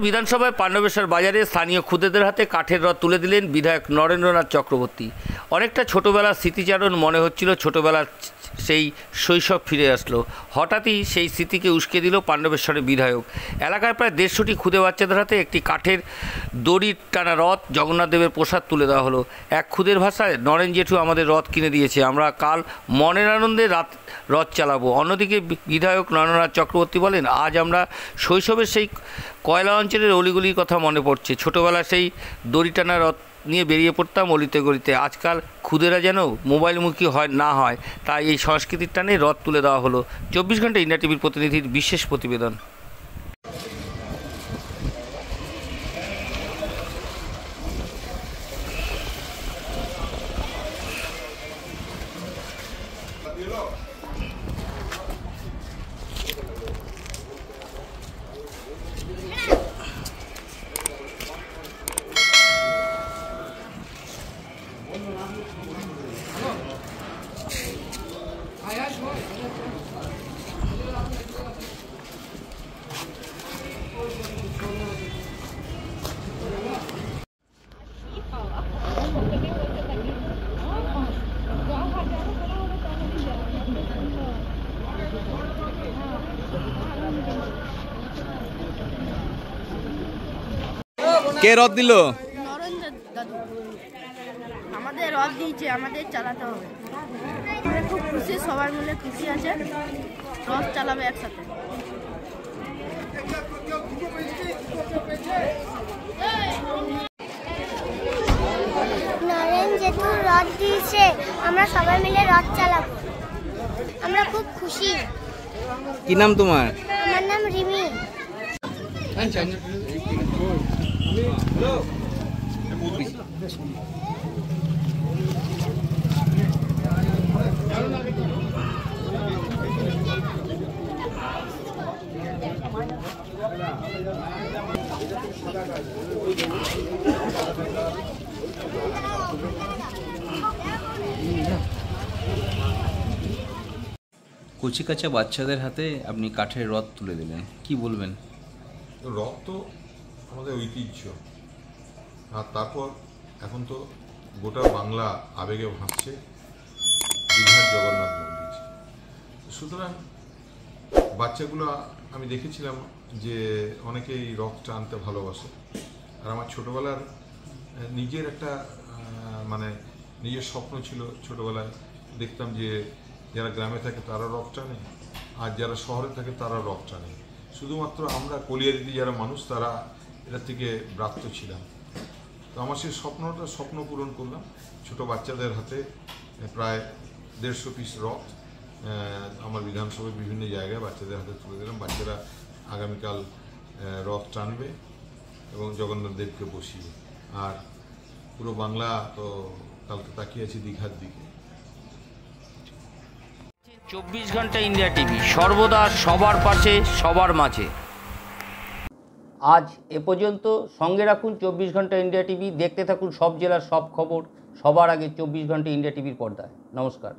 বিধানসভায় পাণ্ডবেশ্বর বাজারে স্থানীয় খুদেদের হাতে কাঠের রথ তুলে দিলেন বিধায়ক নরেন্দ্রনাথ চক্রবর্তী। অনেকটা ছোটোবেলার স্মৃতিচারণ মনে হচ্ছিল, ছোটোবেলার সেই শৈশব ফিরে আসলো। হঠাৎই সেই স্মৃতিকে উস্কে দিল পাণ্ডবেশ্বরের বিধায়ক। এলাকার প্রায় 150টি খুদে বাচ্চাদের হাতে একটি কাঠের দড়ির টানা রথ জগন্নাথ দেবের প্রসাদ তুলে দেওয়া হলো। এক খুদের ভাষায়, নরেন জেঠু আমাদের রথ কিনে দিয়েছে, আমরা কাল মনের আনন্দে রথ চালাবো। অন্যদিকে বিধায়ক নরেন্দ্রনাথ চক্রবর্তী বলেন, আজ আমরা শৈশবের সেই কয়লা অঞ্চলের অলিগুলির কথা মনে পড়ছে। ছোটোবেলা সেই দড়ি টানা রথ নিয়ে বেরিয়ে পড়তাম অলিতে গলিতে। আজকাল খুদেরা যেন মোবাইলমুখী না হয়, তাই এই সংস্কৃতির টানে রথ তুলে দেওয়া হলো। 24 ঘন্টা ইন্ডিয়া টিভির প্রতিনিধির বিশেষ প্রতিবেদন। কে রথ দিল? নরেন্দ্র দাদু আমাদের রথ দিয়েছে, আমাদের চালাতে হবে। আমরা খুব খুশি, সবার মিলে খুশি আছে, রথ চালাবে একসাথে। নরেন জেঠু রথ দিয়েছে, আমরা সবাই মিলে রথ চালাবো, আমরা খুব খুশি। কি নাম তোমার? আমার নাম রিমি। কচিকাঁচা বাচ্চাদের হাতে আপনি কাঠের রথ তুলে দিলেন, কি বলবেন? রথ তো আমাদের ঐতিহ্য, আর তারপর এখন তো গোটা বাংলা আবেগে ভাসছে দীঘার জগন্নাথ মন্দির। সুতরাং বাচ্চাগুলো আমি দেখেছিলাম যে অনেকেই রথ টানতে ভালোবাসে। আর আমার ছোটোবেলার নিজের একটা নিজের স্বপ্ন ছিল, ছোটোবেলায় দেখতাম যে যারা গ্রামে থাকে তারা রথ টানে, আর যারা শহরে থাকে তারা রথ টানে। শুধুমাত্র আমরা কলিয়ারিতে যারা মানুষ তারা এটার থেকে ব্রাত্য ছিলাম। তো আমার সেই স্বপ্ন পূরণ করলাম। ছোটো বাচ্চাদের হাতে প্রায় 150 পিস রথ আমার বিধানসভার বিভিন্ন জায়গায় বাচ্চাদের হাতে তুলে দিলাম। বাচ্চারা আগামীকাল রথ টানবে এবং জগন্নাথ দেবকে বসিয়ে। আর পুরো বাংলা তো কালকে তাকিয়ে আছে দীঘার দিকে। 24 ঘন্টা ইন্ডিয়া টিভি, সর্বদা সবার পাশে, সবার মাঝে। আজ এ পর্যন্ত। সঙ্গে রাখুন 24 ঘন্টা ইন্ডিয়া টিভি। দেখতে থাকুন সব জেলার সব খবর সবার আগে 24 ঘন্টা ইন্ডিয়া টিভির পর্দায়। নমস্কার।